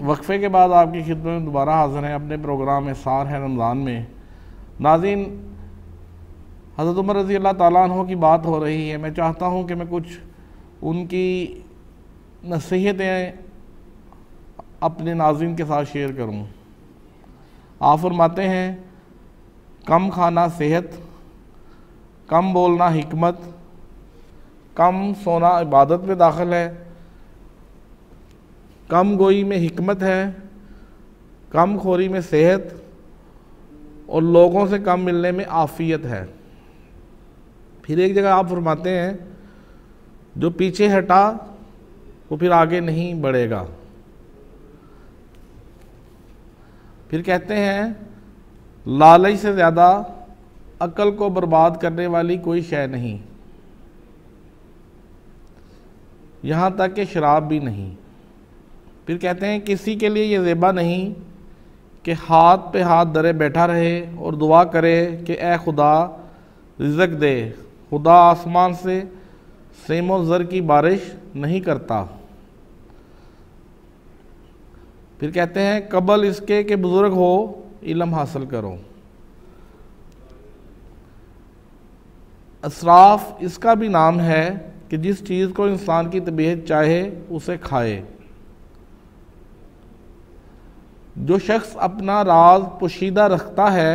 वक्फे के बाद आपकी खिदमत में दोबारा हाज़िर हैं अपने प्रोग्राम इसार है रमज़ान में। नाज़रीन, हज़रत उमर रज़ी अल्लाह ताला अन्हु की बात हो रही है। मैं चाहता हूँ कि मैं कुछ उनकी नसीहतें अपने नाज़रीन के साथ शेयर करूँ। आप फरमाते हैं, कम खाना सेहत, कम बोलना हिकमत, कम सोना इबादत में दाखिल है, कम गोई में हिकमत है, कम खोरी में सेहत और लोगों से कम मिलने में आफियत है। फिर एक जगह आप फरमाते हैं, जो पीछे हटा वो फिर आगे नहीं बढ़ेगा। फिर कहते हैं, लालच से ज़्यादा अक्ल को बर्बाद करने वाली कोई शय नहीं, यहाँ तक कि शराब भी नहीं। फिर कहते हैं, किसी के लिए ये ज़ेबा नहीं कि हाथ पे हाथ धरे बैठा रहे और दुआ करे कि ए खुदा रिज़्क़ दे। खुदा आसमान से सेमो ज़र की बारिश नहीं करता। फिर कहते हैं, कबल इसके कि बुज़ुर्ग हो इल्म हासिल करो। असराफ इसका भी नाम है कि जिस चीज़ को इंसान की तबीयत चाहे उसे खाए। जो शख्स अपना राज पोशीदा रखता है,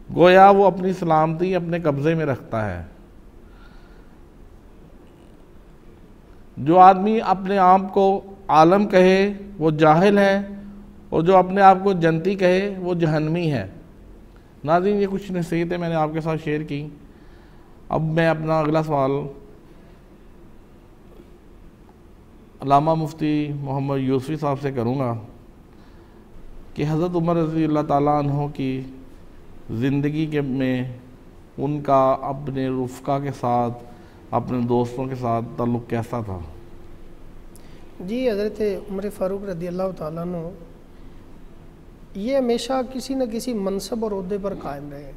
गोया वो अपनी सलामती अपने कब्ज़े में रखता है। जो आदमी अपने आप को आलम कहे वो जाहिल है, और जो अपने आप को जनती कहे वो जहन्नमी है। नाज़रीन, ये कुछ नसीहतें मैंने आपके साथ शेयर की। अब मैं अपना अगला सवाल अल्लामा मुफ्ती मोहम्मद यूसुफ़ी साहब से करूँगा कि हज़रत उमर रज़ी अल्लाह ताला अन्हु की ज़िंदगी के में उनका अपने रुफ़क़ा के साथ, अपने दोस्तों के साथ ताल्लुक़ कैसा था? जी, हज़रत उमर फ़ारूक रज़ी अल्लाह ताला अन्हु ये हमेशा किसी न किसी मनसब और ओहदे पर कायम रहे।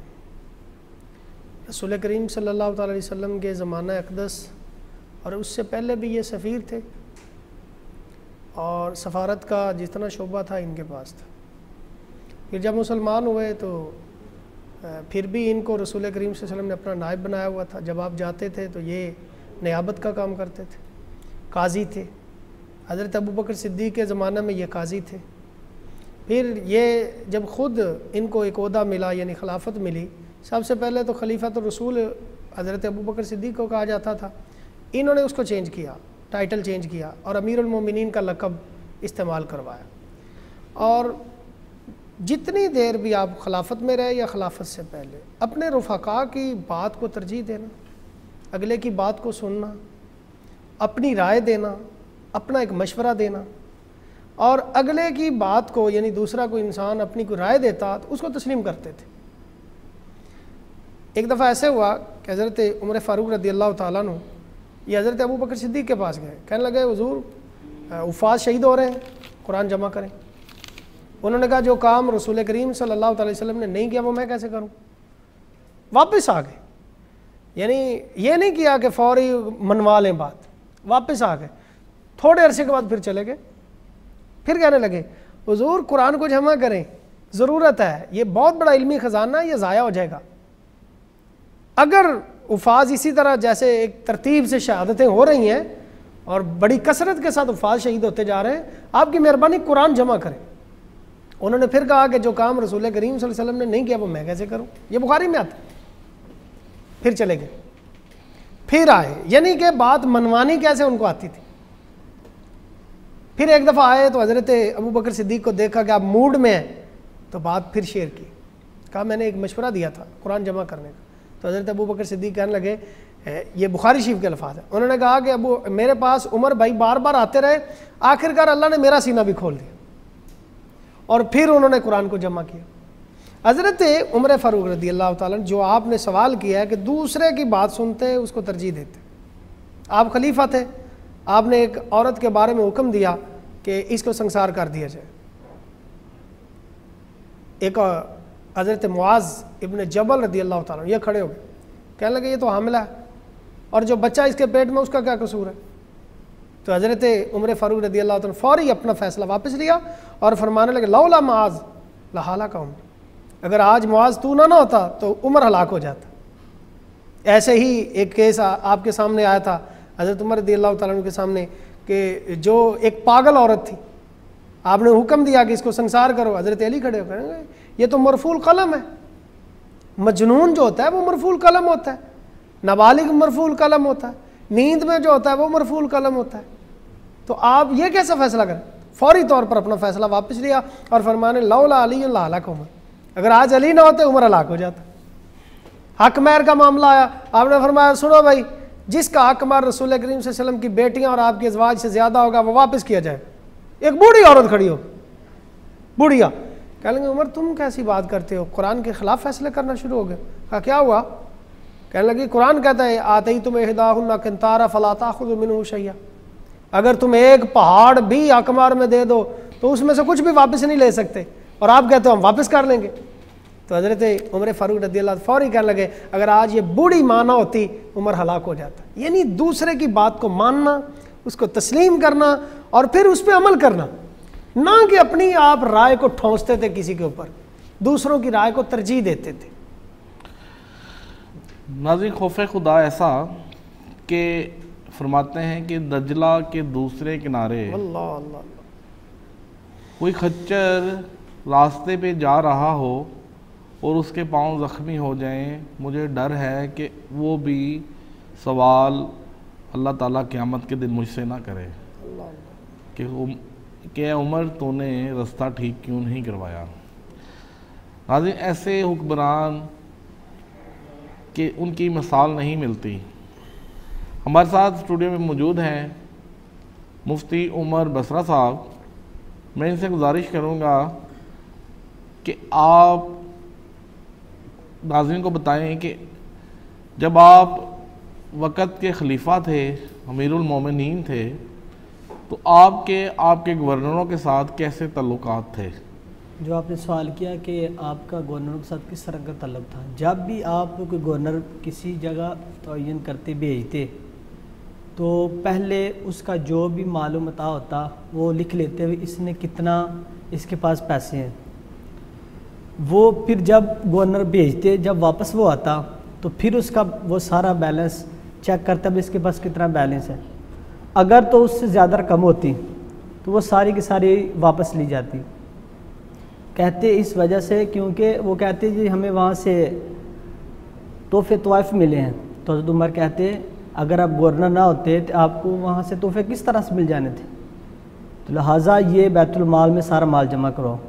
रसूल करीम सल्लल्लाहु अलैहि वसल्लम के ज़माना अक़दस और उससे पहले भी ये सफ़ीर थे, और सफ़ारत का जितना शोबा था इनके पास था। फिर जब मुसलमान हुए तो फिर भी इनको रसूल करीम सल्लल्लाहु अलैहि वसल्लम ने अपना नायब बनाया हुआ था। जब आप जाते थे तो ये नियाबत का काम करते थे, काजी थे। हज़रत अबू बकर सिद्दीक़ के ज़माने में ये काजी थे। फिर ये जब ख़ुद इनको एक ओहदा मिला, यानी खिलाफत मिली, सबसे पहले तो खलीफातुर रसूल हज़रत अबू बकर सिद्दीक़ को कहा जाता था, इन्होंने उसको चेंज किया, टाइटल चेंज किया और अमीरुल मोमिनीन का लक़ब इस्तेमाल करवाया। और जितनी देर भी आप खिलाफत में रहे या खिलाफत से पहले, अपने रुफ़क़ा की बात को तरजीह देना, अगले की बात को सुनना, अपनी राय देना, अपना एक मशवरा देना, और अगले की बात को, यानी दूसरा कोई इंसान अपनी कोई राय देता तो उसको तस्लीम करते थे। एक दफ़ा ऐसे हुआ कि हज़रत उमर फ़ारूक रज़ी अल्लाह ताला अन्हु ये हज़रत अबू बकर सिद्दीक़ के पास गए, कहने लगे, हुज़ूर उफ़ाज़ शहीद हो रहे हैं, कुरान जमा करें। उन्होंने कहा, जो काम रसूल करीम सल्लल्लाहु अलैहि वसल्लम ने नहीं किया वो मैं कैसे करूं? वापस आ गए, यानी ये नहीं किया कि फ़ौरी मनवा लें बात, वापस आ गए। थोड़े अरसे के बाद फिर चले गए, फिर कहने लगे, हुज़ूर कुरान को जमा करें, ज़रूरत है, ये बहुत बड़ा इल्मी ख़जाना, ये ज़ाया हो जाएगा। अगर उफ़ाज़ इसी तरह जैसे एक तरतीब से शहादतें हो रही हैं और बड़ी कसरत के साथ उफ़ाज़ शहीद होते जा रहे हैं, आपकी मेहरबानी कुरान जमा करें। उन्होंने फिर कहा कि जो काम रसूल करीम सल्लल्लाहु अलैहि वसल्लम ने नहीं किया वो मैं कैसे करूं? ये बुखारी में आता। फिर चले गए, फिर आए, यानी कि बात मनवानी कैसे उनको आती थी। फिर एक दफ़ा आए तो हज़रत अबू बकर सिद्दीक़ को देखा कि आप मूड में हैं, तो बात फिर शेयर की। कहा, मैंने एक मशवरा दिया था कुरान जमा करने का। तो हज़रत अबू बकर सिद्दीक़ कहने लगे, ये बुखारी शरीफ के अल्फाज है। उन्होंने कहा कि अबू, मेरे पास उमर भाई बार बार आते रहे, आखिरकार अल्लाह ने मेरा सीना भी खोल दिया, और फिर उन्होंने कुरान को जमा किया। हज़रत उमर फ़ारूक रज़ी अल्लाह ताला अन्हु, जो आपने सवाल किया है कि दूसरे की बात सुनते उसको तरजीह देते, आप खलीफा थे, आपने एक औरत के बारे में हुक्म दिया कि इसको संसार कर दिया जाए। एक हज़रत मुआज़ इब्न जबल रज़ी अल्लाह ताला ये खड़े हो गए, कहने लगे, ये तो हामिला है, और जो बच्चा इसके पेट में उसका क्या कसूर है? तो हज़रत उमर फ़ारूक रज़ी अल्लाह तआला फ़ौरी अपना फ़ैसला वापस लिया और फरमाने लगे लौला मुआज़ लहाला का उमर, अगर आज मुआज़ तू ना होता तो उमर हलाक हो जाता। ऐसे ही एक केस आपके सामने आया था हज़रत उमर रज़ी अल्लाह तआला के सामने कि जो एक पागल औरत थी, आपने हुक्म दिया कि इसको संसार करो, हज़रत अली खड़े होकर कहेंगे ये तो मरफूल कलम है। मजनून जो होता है वो मरफूल कलम होता है, नाबालिग मरफूल कलम होता है, नींद में जो होता है वो मरफूल कलम होता है। तो आप ये कैसा फ़ैसला करें? फ़ौरी तौर पर अपना फ़ैसला वापस लिया और फरमाने लौला अली हलाक उमर, अगर आज अली ना होते उमर हलाक हो जाता। हक महर का मामला आया, आपने फरमाया सुनो भाई, जिसका हक महर रसूल करीम सल्लल्लाहु अलैहि वसल्लम की बेटियां और आपके अज़वाज से ज़्यादा होगा वो वापस किया जाए। एक बूढ़ी औरत खड़ी हो, बुढ़िया, कह लेंगे उमर तुम कैसी बात करते हो, कुरान के ख़िलाफ़ फ़ैसले करना शुरू हो गए। कहा क्या हुआ? कहने लगी कुरान कहता है आते ही तुम्हें हिदाहुन्ना किंतारा फला ताखुज़ू मिन्हु शैया, अगर तुम एक पहाड़ भी अकमार में दे दो तो उसमें से कुछ भी वापस नहीं ले सकते, और आप कहते हो हम वापस कर लेंगे। तो हज़रत उमर फ़ारूक रज़ी अल्लाह फ़ौरी कहने लगे अगर आज ये बूढ़ी माँ ना होती उमर हलाक हो जाता। यानी दूसरे की बात को मानना, उसको तस्लीम करना और फिर उस पर अमल करना, ना कि अपनी आप राय को ठोंसते थे किसी के ऊपर, दूसरों की राय को तरजीह देते थे। नाज़रीन खौफ खुदा ऐसा कि फरमाते हैं कि दजला के दूसरे किनारे अल्लाह अल्लाह कोई खच्चर रास्ते पे जा रहा हो और उसके पांव ज़ख्मी हो जाएं, मुझे डर है कि वो भी सवाल अल्लाह ताला क़यामत के दिन मुझसे ना करे कि उमर तूने रास्ता ठीक क्यों नहीं करवाया। नाज़रीन ऐसे हुक्मरान कि उनकी मिसाल नहीं मिलती। हमारे साथ स्टूडियो में मौजूद हैं मुफ्ती उमर बसरा साहब। मैं इनसे गुजारिश करूंगा कि आप नाज़रीन को बताएं कि जब आप वक़्त के खलीफा थे, अमीरुल मोमिनीन थे, तो आपके गवर्नरों के साथ कैसे तल्लुकात थे? जो आपने सवाल किया कि आपका गवर्नरों के साथ किस तरह का तल्लुक था, जब भी आप कोई गवर्नर किसी जगह तयन करते भेजते तो पहले उसका जो भी मालूमात होता वो लिख लेते हुए इसने कितना, इसके पास पैसे हैं। वो फिर जब गवर्नर भेजते, जब वापस वो आता तो फिर उसका वो सारा बैलेंस चेक करता भी इसके पास कितना बैलेंस है। अगर तो उससे ज़्यादा रकम होती तो वो सारी की सारी वापस ली जाती। कहते इस वजह से क्योंकि वो कहते जी हमें वहाँ से तोहफ़े तोइफ़ मिले हैं। तो हज़रत उमर कहते अगर आप गवर्नर ना होते तो आपको वहाँ से तोहफ़े किस तरह से मिल जाने थे, तो लिहाजा ये बैतुल माल में सारा माल जमा करो।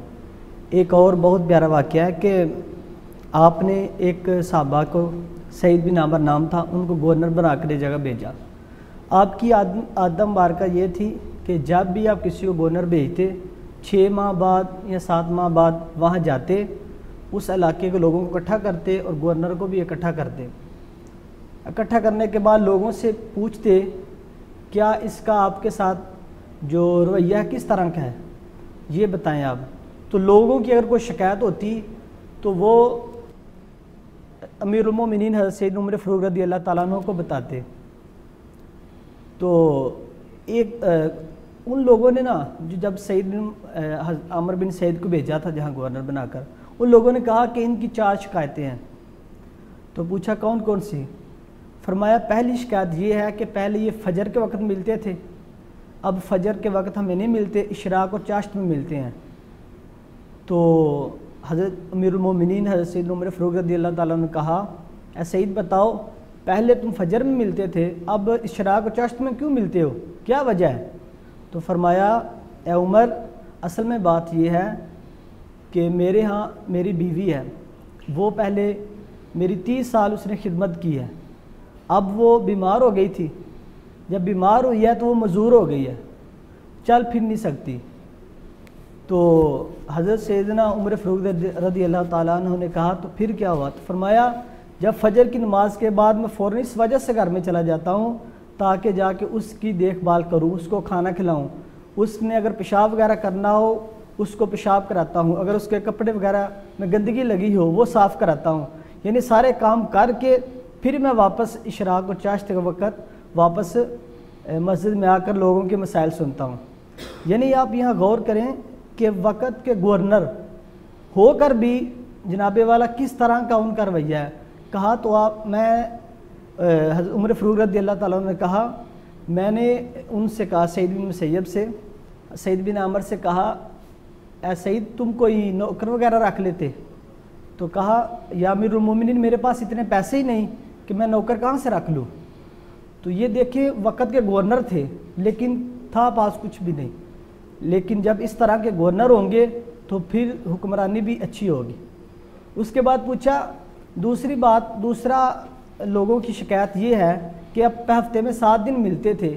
एक और बहुत प्यारा वाक़या है कि आपने एक साहबा को, सईद बिन आमर नाम था, उनको गवर्नर बना कर जगह भेजा। आपकी आदम बारका ये थी कि जब भी आप किसी को गवर्नर भेजते 6 माह बाद या 7 माह बाद वहाँ जाते, उस इलाके के लोगों को इकट्ठा करते और गवर्नर को भी इकट्ठा करते। इकट्ठा करने के बाद लोगों से पूछते क्या इसका आपके साथ जो रवैया किस तरह का है, ये बताएं आप। तो लोगों की अगर कोई शिकायत होती तो वो अमीरुल मोमिनीन हज़रत सैयद उमर फ़ारूक रज़ी अल्लाह ताला अन्हु को बताते। तो उन लोगों ने ना जो जब सईद आमर बिन सईद को भेजा था जहाँ गवर्नर बनाकर, उन लोगों ने कहा कि इनकी 4 शिकायतें हैं। तो पूछा कौन कौन सी? फरमाया पहली शिकायत ये है कि पहले ये फजर के वक्त मिलते थे, अब फजर के वक्त हमें नहीं मिलते, इशराक और चाश्त में मिलते हैं। तो हज़रत अमीरुल मोमिनीन हज़रत सैयद उमर फ़ारूक रज़ी अल्लाह ताला ने कहा ऐ सईद बताओ, पहले तुम फजर में मिलते थे, अब इशराक और चाश्त में क्यों मिलते हो, क्या वजह है? तो फरमाया ए उमर, असल में बात यह है कि मेरे यहाँ मेरी बीवी है, वो पहले मेरी 30 साल उसने खिदमत की है, अब वो बीमार हो गई थी, जब बीमार हुई है तो वो मजूर हो गई है, चल फिर नहीं सकती। तो हज़रत सैयदना उमर फ़ारूक रज़ी अल्लाह ताला अन्हु ने कहा तो फिर क्या हुआ? तो फरमाया जब फजर की नमाज के बाद मैं फ़ौरन इस वजह से घर में चला जाता हूँ ताकि जाके उसकी देखभाल करूँ, उसको खाना खिलाऊँ, उसने अगर पेशाब वगैरह करना हो उसको पेशाब कराता हूँ, अगर उसके कपड़े वगैरह में गंदगी लगी हो वो साफ़ कराता हूँ। यानी सारे काम करके फिर मैं वापस इशराक और चाश्त के वक़्त वापस मस्जिद में आकर लोगों के मसाइल सुनता हूँ। यानी आप यहाँ गौर करें कि वक़्त के गवर्नर होकर भी जनाबे वाला किस तरह का उनका रवैया है। कहा तो आप मैं उमर फ़ारूक रज़ियल्लाहु ताला अन्हु ने कहा, मैंने उनसे कहा सईद बिन मुसैयब से, सईद बिन आमर से कहा, ए सईद तुम कोई नौकर वगैरह रख लेते। तो कहा या अमीरुल मोमिनीन मेरे पास इतने पैसे ही नहीं कि मैं नौकर कहाँ से रख लूँ। तो ये देखिए वक़्त के गवर्नर थे लेकिन था पास कुछ भी नहीं। लेकिन जब इस तरह के गवर्नर होंगे तो फिर हुक्मरानी भी अच्छी होगी। उसके बाद पूछा दूसरी बात, दूसरा लोगों की शिकायत ये है कि अब हफ्ते में 7 दिन मिलते थे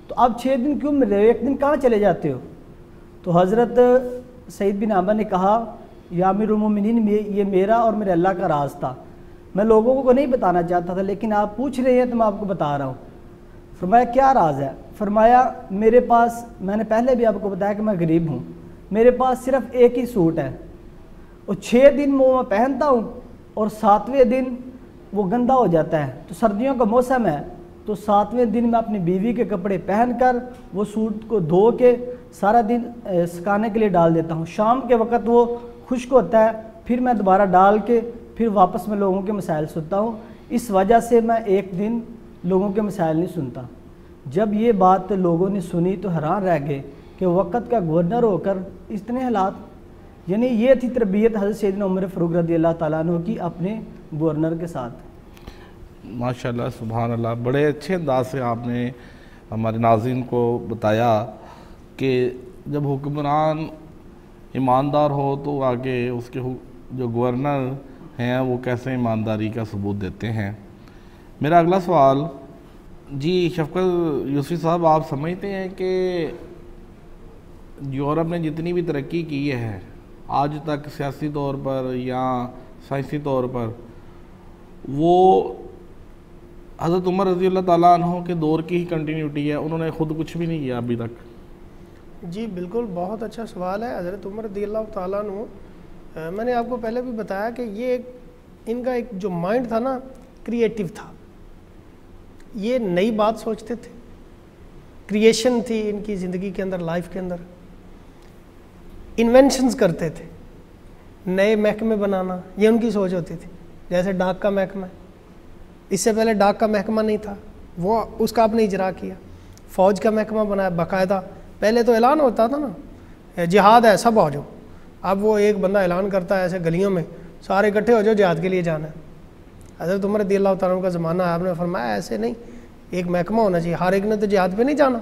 तो अब 6 दिन क्यों मिल रहे हो, एक दिन कहाँ चले जाते हो। तो हज़रत सईद बिन आमर ने कहा या अमीरुल मोमिनीन ये मेरा और मेरे अल्लाह का राज था, मैं लोगों को नहीं बताना चाहता था लेकिन आप पूछ रहे हैं तो मैं आपको बता रहा हूँ। फरमाया क्या राज है। फरमाया मेरे पास, मैंने पहले भी आपको बताया कि मैं गरीब हूँ, मेरे पास सिर्फ एक ही सूट है और 6 दिन वो मैं पहनता हूँ और 7वें दिन वो गंदा हो जाता है। तो सर्दियों का मौसम है तो 7वें दिन मैं अपनी बीवी के कपड़े पहनकर वो सूट को धो के सारा दिन सुखाने के लिए डाल देता हूँ। शाम के वक़्त वो खुश्क होता है, फिर मैं दोबारा डाल के फिर वापस मैं लोगों के मसाइल सुनता हूँ। इस वजह से मैं एक दिन लोगों के मसाइल नहीं सुनता। जब ये बात लोगों ने सुनी तो हैरान रह गए कि वक़्त का गवर्नर होकर इतने हालात। यानी ये थी तरबियत हज़रत सैयदना उमर फ़ारूक रज़ियल्लाहु ताला अन्हु की अपने गवर्नर के साथ। माशाल्लाह सुभान अल्लाह, बड़े अच्छे अंदाज से आपने हमारे नाज़रीन को बताया कि जब हुक्मरान ईमानदार हो तो आगे उसके जो गवर्नर हैं वो कैसे ईमानदारी का सबूत देते हैं। मेरा अगला सवाल जी शफ़क़त यूसुफ़ी साहब, आप समझते हैं कि यूरोप ने जितनी भी तरक्की की है आज तक सियासी तौर पर या साइंसी तौर पर, वो हज़रत उमर रज़ियल्लाहु ताला अन्हु के दौर की ही कंटिन्यूटी है, उन्होंने ख़ुद कुछ भी नहीं किया अभी तक। जी बिल्कुल, बहुत अच्छा सवाल है। हज़रत उमर रज़ियल्लाहु ताला अन्हु, मैंने आपको पहले भी बताया कि ये इनका एक जो माइंड था ना, क्रिएटिव था। ये नई बात सोचते थे, क्रिएशन थी इनकी ज़िंदगी के अंदर, लाइफ के अंदर इन्वेंशंस करते थे, नए महकमे बनाना, ये उनकी सोच होती थी। जैसे डाक का महकमा, इससे पहले डाक का महकमा नहीं था, वो उसका आपने इजरा किया। फ़ौज का महकमा बनाया बाकायदा, पहले तो ऐलान होता था ना जिहाद है सब आ जाओ, अब वो एक बंदा ऐलान करता है ऐसे गलियों में, सारे इकट्ठे हो जाओ जिहाद के लिए जाना है। हज़रत उमर रज़ियल्लाहु ताला अन्हु का ज़माना है, आपने फरमाया ऐसे नहीं, एक महकमा होना चाहिए, हर एक ने तो जिहाद पे नहीं जाना,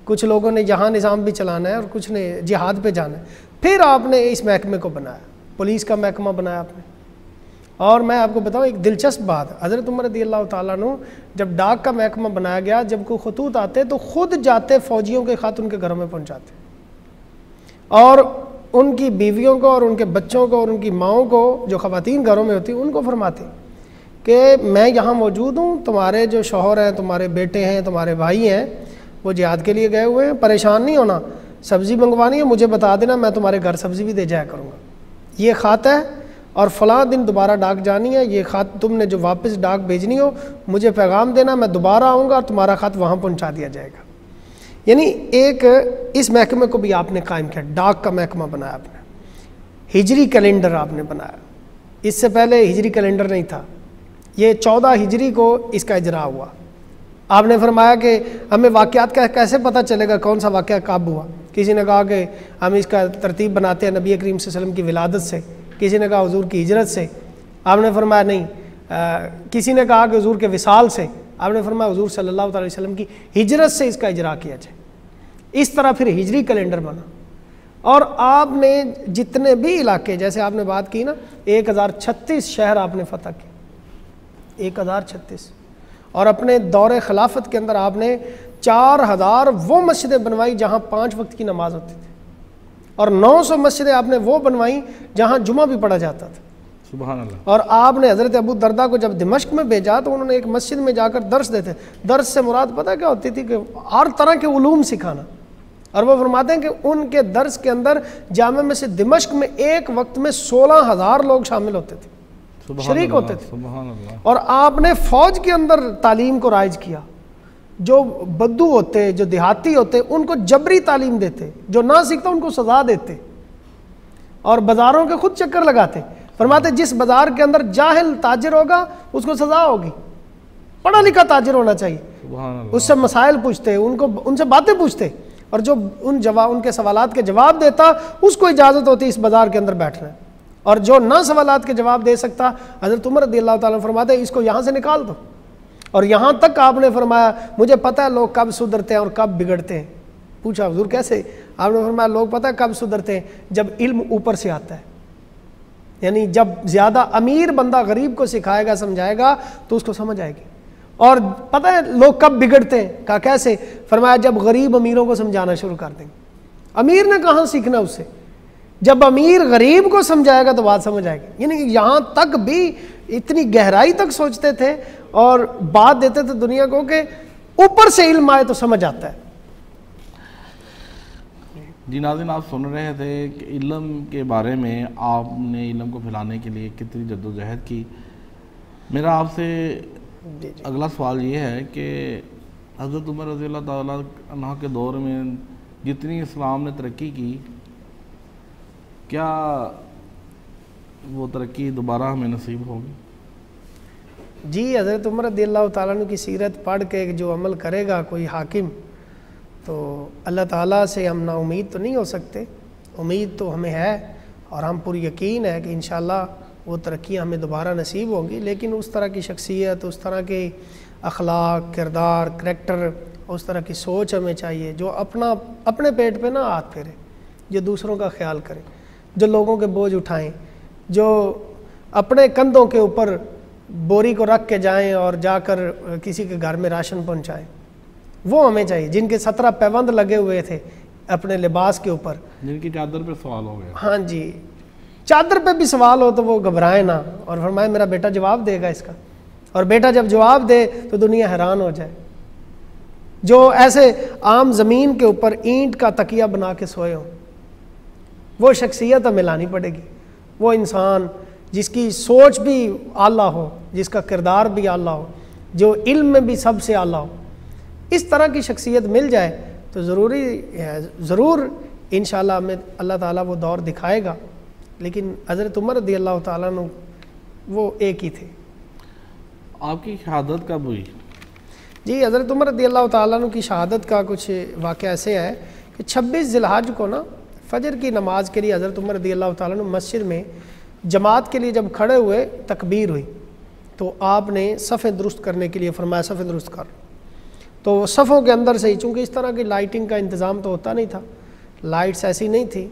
कुछ लोगों ने यहाँ निज़ाम भी चलाना है और कुछ ने जिहाद पे जाना है। फिर आपने इस महकमे को बनाया, पुलिस का महकमा बनाया आपने। और मैं आपको बताऊँ एक दिलचस्प बात, हज़रत उमर रज़ियल्लाहु ताला अन्हु जब डाक का महकमा बनाया गया, जब कोई खतूत आते तो ख़ुद जाते फ़ौजियों के ख़त उनके घरों में पहुँचाते और उनकी बीवियों को और उनके बच्चों को और उनकी माओं को, जो ख़वातीन घरों में होती, उनको फरमाते कि मैं यहाँ मौजूद हूँ, तुम्हारे जो शौहर हैं, तुम्हारे बेटे हैं, तुम्हारे भाई हैं, वो जिहाद के लिए गए हुए हैं, परेशान नहीं होना, सब्ज़ी मंगवानी है मुझे बता देना, मैं तुम्हारे घर सब्ज़ी भी दे जाया करूँगा। ये ख़त है और फ़लाँ दिन दोबारा डाक जानी है, ये ख़त तुमने जो वापस डाक भेजनी हो मुझे पैगाम देना, मैं दोबारा आऊँगा और तुम्हारा ख़त वहाँ पहुँचा दिया जाएगा। यानी एक इस महकमे को भी आपने कायम किया, डाक का महकमा बनाया आपने, हिजरी कैलेंडर आपने बनाया, इससे पहले हिजरी कैलेंडर नहीं था। ये 14 हिजरी को इसका इजरा हुआ। आपने फरमाया कि हमें वाक़यात का कैसे पता चलेगा कौन सा वाक़या कब हुआ। किसी ने कहा कि हम इसका तरतीब बनाते हैं नबी करीम सल्लल्लाहु अलैहि वसल्लम की विलादत से, किसी ने कहा हुजूर की हिजरत से, आपने फरमाया नहीं। किसी ने कहा कि हुजूर के विसाल से, आपने फरमाया हुजूर सल्लल्लाहु अलैहि वसल्लम की हिजरत से इसका इजरा किया जाए। इस तरह फिर हिजरी कैलेंडर बना और आपने जितने भी इलाके, जैसे आपने बात की ना 1036 शहर आपने फतह किए, 1036, और अपने दौरे खिलाफत के अंदर आपने 4000 वो मस्जिदें बनवाई जहाँ 5 वक्त की नमाज होती थी और 900 मस्जिदें आपने वो बनवाई जहाँ जुमा भी पढ़ा जाता था। सुभान अल्लाह। और आपने हज़रत अबू दरदा को जब दिमश्क में भेजा तो उन्होंने एक मस्जिद में जाकर दर्स देते। दर्स से मुराद पता क्या होती थी कि हर तरह के उलूम सिखाना। और वो फरमाते हैं कि उनके दर्स के अंदर जामे में से दिमश्क में एक वक्त में 16,000 लोग शामिल होते थे, शरीक होते थे। और आपने फ़ौज के अंदर तालीम को राइज किया, जो बद्दू होते, जो देहाती होते, उनको जबरी तालीम देते, जो ना सीखता उनको सज़ा देते, और बाज़ारों के खुद चक्कर लगाते। फरमाते जिस बाज़ार के अंदर जाहिल ताजिर होगा उसको सज़ा होगी, पढ़ा लिखा ताजिर होना चाहिए, उससे मसाइल पूछते, उनको उनसे बातें पूछते, और जो उनके सवालात के जवाब देता उसको इजाज़त होती इस बाज़ार के अंदर बैठना। और जो ना सवालात के जवाब दे सकता, हज़रत उमर रज़ियल्लाहु ताला फरमाते इसको यहाँ से निकाल दो। और यहाँ तक आपने फरमाया मुझे पता है लोग कब सुधरते हैं और कब बिगड़ते हैं। पूछा हुजूर कैसे? आपने फरमाया लोग पता है कब सुधरते हैं, जब इल्म ऊपर से आता है, यानी जब ज़्यादा अमीर बंदा गरीब को सिखाएगा समझाएगा तो उसको समझ आएगी। और पता है लोग कब बिगड़ते हैं? कहा कैसे? फरमाया जब गरीब अमीरों को समझाना शुरू कर देंगे। अमीर ने कहाँ सीखना उससे? जब अमीर गरीब को समझाएगा तो बात समझ आएगी। यानी कि यहाँ तक भी इतनी गहराई तक सोचते थे और बात देते थे दुनिया को कि ऊपर से इल्म आए तो समझ आता है। जी नाज़रीन, आप सुन रहे थे कि इल्म के बारे में आपने इल्म को फैलाने के लिए कितनी जद्दोजहद की। मेरा आपसे अगला सवाल ये है कि हज़रत उमर रज़ियल्लाहु ताला अन्हु के दौर में जितनी इस्लाम ने तरक्की की, क्या वो तरक्की दोबारा हमें नसीब होगी? जी, हज़रत उमर रज़ियल्लाहु ताला अन्हु की सीरत पढ़ के जो अमल करेगा कोई हाकिम, तो अल्लाह ताला से हम ना उम्मीद तो नहीं हो सकते। उम्मीद तो हमें है और हम पूरी यकीन है कि इंशाअल्लाह वो तरक्कियाँ हमें दोबारा नसीब होंगी। लेकिन उस तरह की शख्सियत, उस तरह के अखलाक, किरदार, करैक्टर, उस तरह की सोच हमें चाहिए जो अपने पेट पे ना हाथ फेरे, जो दूसरों का ख्याल करे, जो लोगों के बोझ उठाएं, जो अपने कंधों के ऊपर बोरी को रख के जाएं और जाकर किसी के घर में राशन पहुंचाएं। वो हमें चाहिए। जिनके 17 पैबंद लगे हुए थे अपने लिबास के ऊपर, जिनकी चादर पे सवाल हो गया। हाँ जी, चादर पे भी सवाल हो तो वो घबराए ना और फरमाए मेरा बेटा जवाब देगा इसका। और बेटा जब जवाब दे तो दुनिया हैरान हो जाए। जो ऐसे आम ज़मीन के ऊपर ईंट का तकिया बना के सोए हो, वो शख्सियत हमें लानी पड़ेगी। वो इंसान जिसकी सोच भी आला हो, जिसका किरदार भी आला हो, जो इल्म में भी सबसे आला हो, इस तरह की शख्सियत मिल जाए तो ज़रूर इंशाअल्लाह हमें अल्लाह ताला वो दौर दिखाएगा। लेकिन हज़रत उमर रज़ियल्लाहु ताला अन्हु वो एक ही थे। आपकी शहादत कब हुई? जी, हज़रत उमर रज़ियल्लाहु ताला अन्हु की शहादत का कुछ वाक़या ऐसे है कि 26 ज़िलहज को ना फ़जर की नमाज के लिए हज़रत उमर रज़ियल्लाहु ताला अन्हु मस्जिद में जमात के लिए जब खड़े हुए, तकबीर हुई तो आपने सफ़े दुरुस्त करने के लिए फरमाया सफ़े दुरुस्त कर। तो सफ़ों के अंदर से ही, चूँकि इस तरह की लाइटिंग का इंतज़ाम तो होता नहीं था, लाइट्स ऐसी नहीं थी,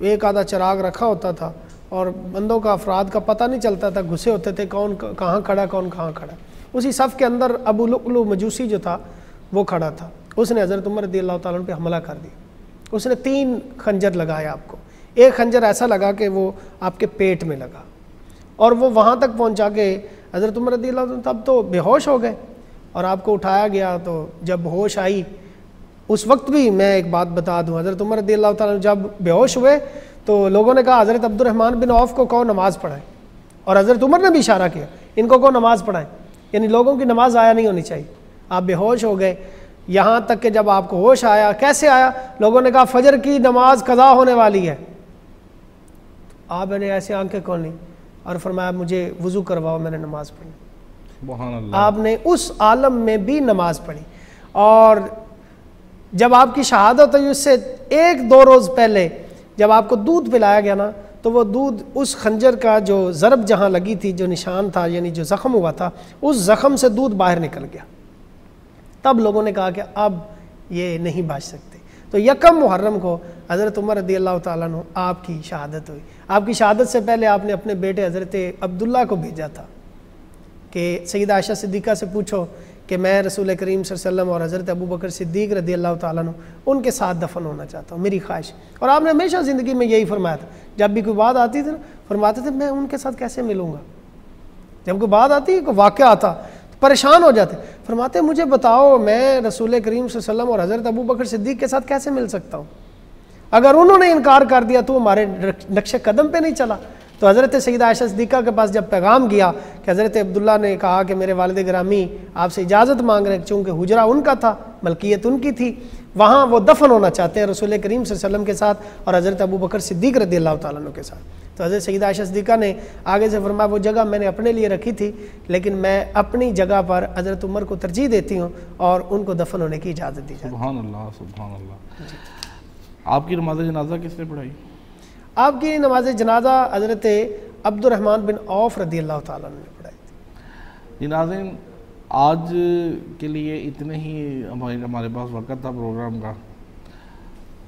एक आधा चिराग रखा होता था और बंदों का, अफराद का पता नहीं चलता था, घुसे होते थे कौन कहाँ खड़ा, कौन कहाँ खड़ा। उसी सफ़ के अंदर अबू लुअलु मजूसी जो था वो खड़ा था। उसने हज़रत उमर रज़ियल्लाहु ताला अन्हु पे हमला कर दिया। उसने 3 खंजर लगाए आपको। एक खंजर ऐसा लगा कि वो आपके पेट में लगा और वो वहाँ तक पहुँचा के हज़रत उमर रज़ियल्लाहु ताला तब तो बेहोश हो गए और आपको उठाया गया। तो जब होश आई, उस वक्त भी मैं एक बात बता दूं, हज़रत उमर रज़ियल्लाहु ताला जब बेहोश हुए तो लोगों ने कहा हज़रत अब्दुर्रहमान बिन औफ को कहो नमाज़ पढ़ाए, और हज़रत उमर ने भी इशारा किया इनको कहो नमाज़ पढ़ाएं, यानी लोगों की नमाज आया नहीं होनी चाहिए। आप बेहोश हो गए, यहाँ तक कि जब आपको होश आया, कैसे आया? लोगों ने कहा फजर की नमाज कज़ा होने वाली है। आपने ऐसे आंखें खोली और फरमाया मुझे वज़ू करवाओ, मैंने नमाज़ पढ़ी। आपने उस आलम में भी नमाज पढ़ी। और जब आपकी शहादत हुई उससे 1-2 रोज़ पहले जब आपको दूध पिलाया गया ना, तो वो दूध उस खंजर का जो ज़रब जहाँ लगी थी, जो निशान था, यानी जो ज़ख़म हुआ था, उस ज़ख़म से दूध बाहर निकल गया। तब लोगों ने कहा कि अब ये नहीं बच सकते। तो यकम मुहर्रम को हज़रत उमर रज़ियल्लाहु ताला अन्हु आपकी शहादत हुई। आपकी शहादत से पहले आपने अपने बेटे हज़रत अब्दुल्ला को भेजा था कि सैयदा आयशा सिद्दीक़ा से पूछो कि मैं रसूल करीम सल्लल्लाहु अलैहि वसल्लम और हज़रत अबू बकर सिद्दीक़ रज़ियल्लाहु ताला अन्हु उनके साथ दफन होना चाहता हूँ, मेरी ख्वाहिश। और आपने हमेशा ज़िंदगी में यही फरमाया था। जब भी कोई बात आती थी ना, फरमाते थे मैं उनके साथ कैसे मिलूँगा। जब कोई बात आती, कोई वाक़या आता तो परेशान हो जाते। फरमाते मुझे बताओ मैं रसूल करीम सल्लल्लाहु अलैहि वसल्लम और हज़रत अबू बकर सिद्दीक़ के साथ कैसे मिल सकता हूँ। अगर उन्होंने इनकार कर दिया तो हमारे नक्शे कदम पे नहीं चला, तो हज़रत सैयदा आयशा सिद्दीक़ा के पास जब पैगाम गया कि हज़रत अब्दुल्ला ने कहा कि मेरे वालिद गिरामी आपसे इजाज़त मांग रहे हैं, चूँकि हुजरा उनका था, मलकियत उनकी थी, वहाँ वो दफन होना चाहते हैं रसूल करीम सल्लल्लाहु अलैहि वसल्लम के साथ और हज़रत अबू बकर सिद्दीक़ रज़ियल्लाहु ताला अन्हु के साथ। तो हज़रत सैयदा आयशा सिद्दीक़ा ने आगे से फरमाया वो जगह मैंने अपने लिए रखी थी, लेकिन मैं अपनी जगह पर हज़रत उमर को तरजीह देती हूँ और उनको दफन होने की इजाज़त दी जाती है। सुभान अल्लाह, सुभान अल्लाह। आपकी नमाज जनाजा किसने पढ़ाई? आपकी नमाज जनाजा हज़रत अब्दुर्रहमान बिन औफ रज़ियल्लाहु ताला अन्हु ने पढ़ाई थी। जी नाज़रीन, आज के लिए इतने ही हमारे पास वक़्त था प्रोग्राम का।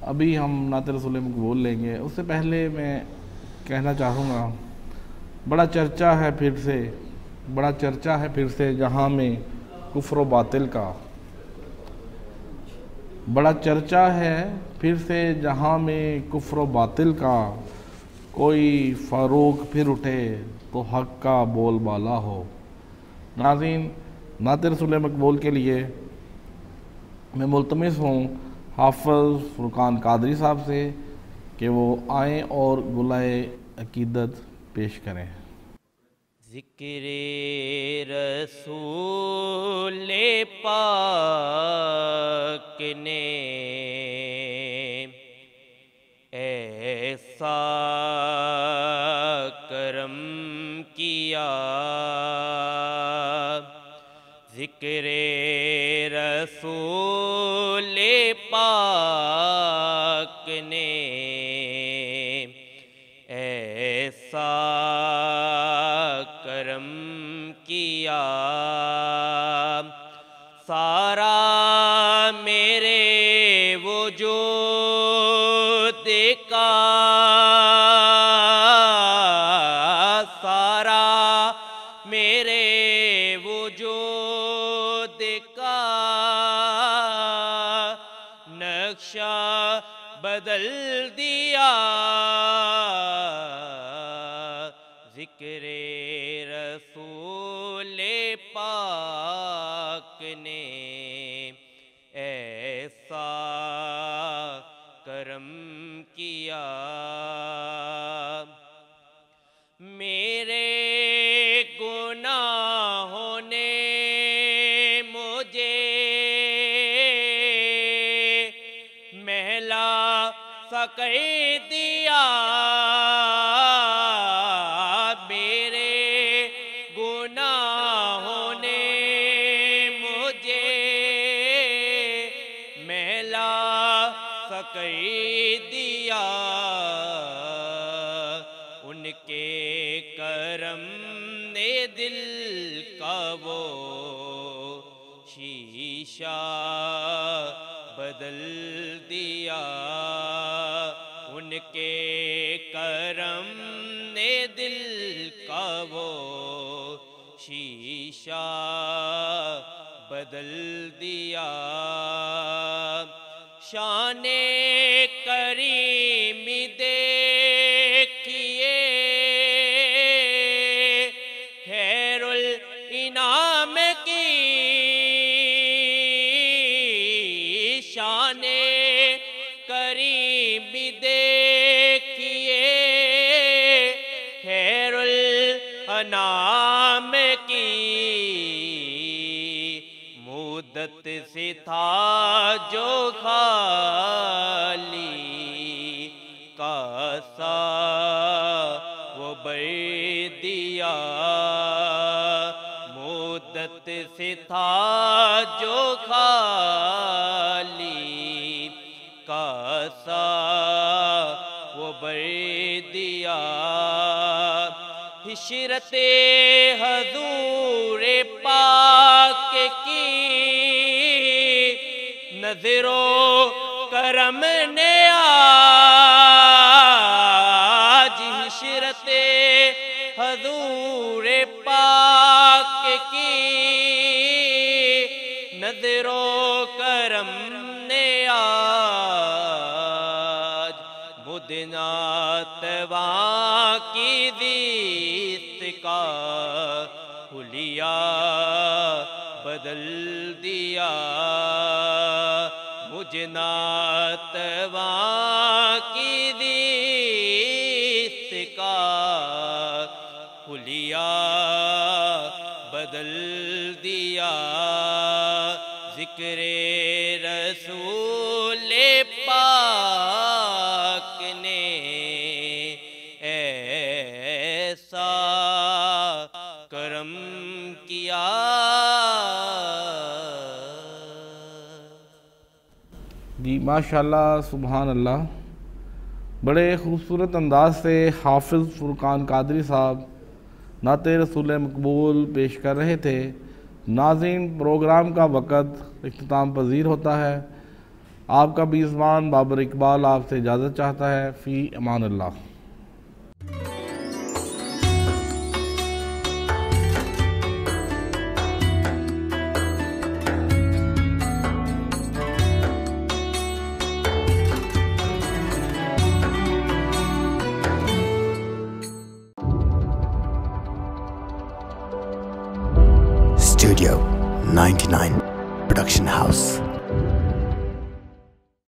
अभी हम नात रसूल मकबूल लेंगे, उससे पहले मैं कहना चाहूँगा बड़ा चर्चा है फिर से जहाँ में कुफ्र व बातिल का, बड़ा चर्चा है फिर से जहाँ में कुफ्र व बातिल का, कोई फ़ारूक फिर उठे तो हक़ का बोलबाला हो। नाज़रीन, नात रसूल मकबूल के लिए मैं मुल्तमिस हूँ हाफ़िज़ फ़ुरक़ान कादरी साहब से कि वो आएँ और गुलाए अक़ीदत पेश करें। ज़िक्रे रसूल पाक ने ऐसा करम किया, ज़िक्रे रसूल पाक ने ऐसा करम किया, सारा मेरे वजूद का, सारा मेरे वजूद का नक्शा बदल दिया, ज़िक्रे रसूल पाक ने ऐसा करम किया। मेरे गुनाहों ने मुझे महला सा कर दिया, मेरे गुनाहों ने मुझे महला सा कर दिया, उनके करम ने दिल का वो शीशा बदल दिया, उनके करम ने दिल का वो शीशा बदल दिया। शाने करीमी देखिए खैरुल इनाम की, शाने करीमी देखिए खैरुल अनाम की, मुद्दत से था जो खाली कासा वो भर दिया, मुद्दत से था जो खाली कासा वो भर दिया, हिशरते हजूर पाक की नजरों करम ने आज, हिशरते हजूर पाक की नजरों करम ने आज, मुदना तवा की दीस्त का हुलिया बदल दिया, मुझे नातवा की दीस्त का हुलिया बदल दिया। ज़िक्रे रसूल पाक ने ऐसा करम किया। जी माशाल्लाह, सुभान अल्लाह। बड़े ख़ूबसूरत अंदाज से हाफिज़ फ़ुरक़ान क़ादरी साहब नाते रसूल मकबूल पेश कर रहे थे। नाज़रीन, प्रोग्राम का वक़्त इख्तिताम पज़ीर होता है। आपका बीज़बान बाबर इकबाल आपसे इजाज़त चाहता है। फ़ी अमान अल्लाह। Studio 99 Production House.